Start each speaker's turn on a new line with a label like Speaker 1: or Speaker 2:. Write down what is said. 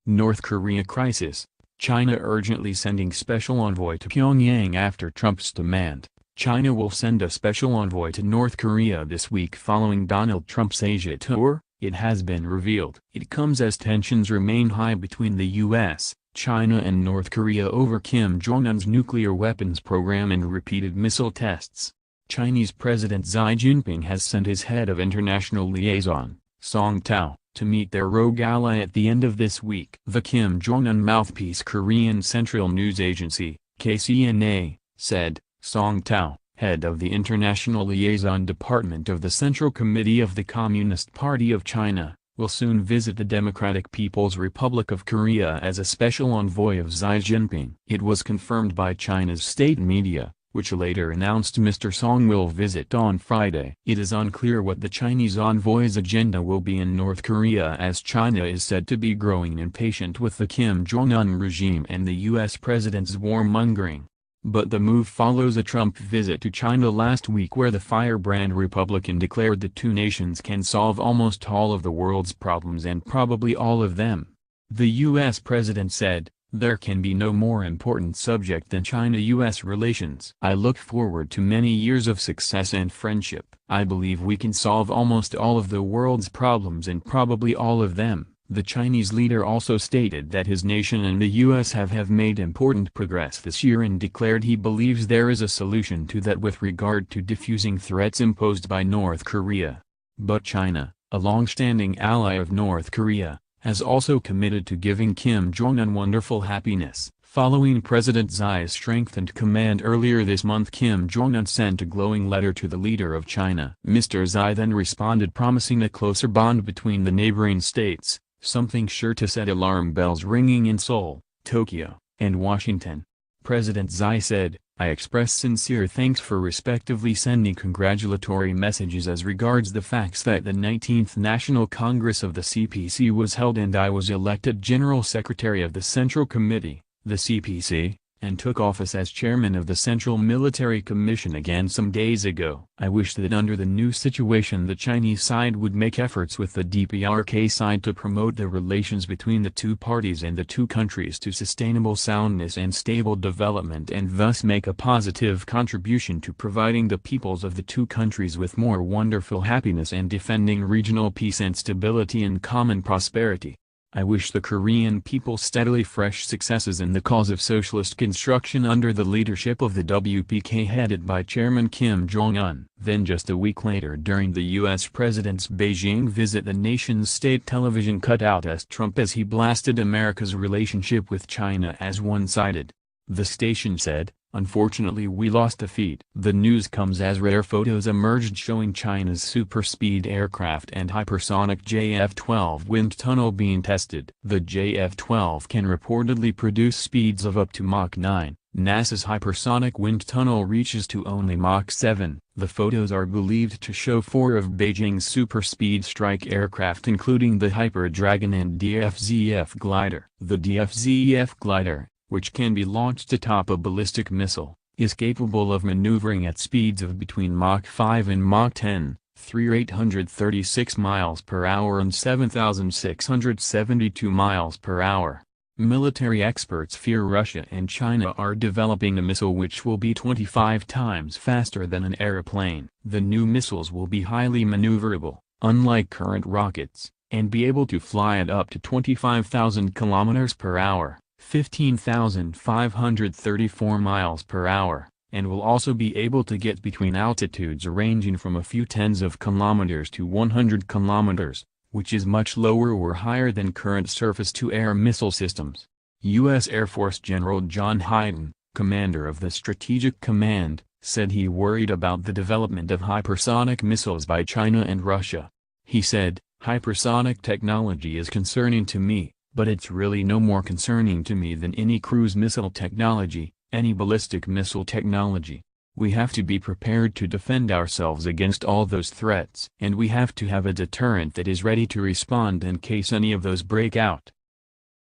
Speaker 1: North Korea crisis. China urgently sending special envoy to Pyongyang after Trump's demand. China will send a special envoy to North Korea this week following Donald Trump's Asia tour, it has been revealed. It comes as tensions remain high between the U.S., China and North Korea over Kim Jong-un's nuclear weapons program and repeated missile tests. Chinese President Xi Jinping has sent his head of international liaison, Song Tao, to meet their rogue ally at the end of this week. The Kim Jong-un mouthpiece Korean Central News Agency, KCNA, said, Song Tao, head of the International Liaison Department of the Central Committee of the Communist Party of China, will soon visit the Democratic People's Republic of Korea as a special envoy of Xi Jinping. It was confirmed by China's state media, which later announced Mr. Song will visit on Friday. It is unclear what the Chinese envoy's agenda will be in North Korea, as China is said to be growing impatient with the Kim Jong-un regime and the U.S. president's warmongering. But the move follows a Trump visit to China last week where the firebrand Republican declared the two nations can solve almost all of the world's problems and probably all of them. The U.S. president said, "There can be no more important subject than China-U.S. relations. I look forward to many years of success and friendship. I believe we can solve almost all of the world's problems and probably all of them." The Chinese leader also stated that his nation and the U.S. have made important progress this year and declared he believes there is a solution to that with regard to diffusing threats imposed by North Korea. But China, a long-standing ally of North Korea, has also committed to giving Kim Jong-un wonderful happiness. Following President Xi's strengthened command earlier this month, Kim Jong-un sent a glowing letter to the leader of China. Mr. Xi then responded promising a closer bond between the neighboring states, something sure to set alarm bells ringing in Seoul, Tokyo, and Washington. President Xi said, "I express sincere thanks for respectively sending congratulatory messages as regards the facts that the 19th National Congress of the CPC was held and I was elected General Secretary of the Central Committee, the CPC, and took office as chairman of the Central Military Commission again some days ago. I wish that under the new situation the Chinese side would make efforts with the DPRK side to promote the relations between the two parties and the two countries to sustainable soundness and stable development and thus make a positive contribution to providing the peoples of the two countries with more wonderful happiness and defending regional peace and stability and common prosperity. I wish the Korean people steadily fresh successes in the cause of socialist construction under the leadership of the WPK headed by Chairman Kim Jong-un." Then just a week later during the U.S. President's Beijing visit, the nation's state television cut out as Trump as he blasted America's relationship with China as one-sided. The station said, "Unfortunately we lost a feat." The news comes as rare photos emerged showing China's super-speed aircraft and hypersonic JF-12 wind tunnel being tested. The JF-12 can reportedly produce speeds of up to Mach 9. NASA's hypersonic wind tunnel reaches to only Mach 7. The photos are believed to show 4 of Beijing's super-speed strike aircraft including the Hyper Dragon and DFZF glider. The DFZF glider, which can be launched atop a ballistic missile, is capable of maneuvering at speeds of between Mach 5 and Mach 10, 3,836 miles per hour and 7,672 miles per hour. Military experts fear Russia and China are developing a missile which will be 25 times faster than an airplane. The new missiles will be highly maneuverable, unlike current rockets, and be able to fly at up to 25,000 kilometers per hour. 15,534 miles per hour, and will also be able to get between altitudes ranging from a few tens of kilometers to 100 kilometers, which is much lower or higher than current surface-to-air missile systems. U.S. Air Force General John Hyden, commander of the Strategic Command, said he worried about the development of hypersonic missiles by China and Russia. He said, "Hypersonic technology is concerning to me. But it's really no more concerning to me than any cruise missile technology, any ballistic missile technology. We have to be prepared to defend ourselves against all those threats. And we have to have a deterrent that is ready to respond in case any of those break out."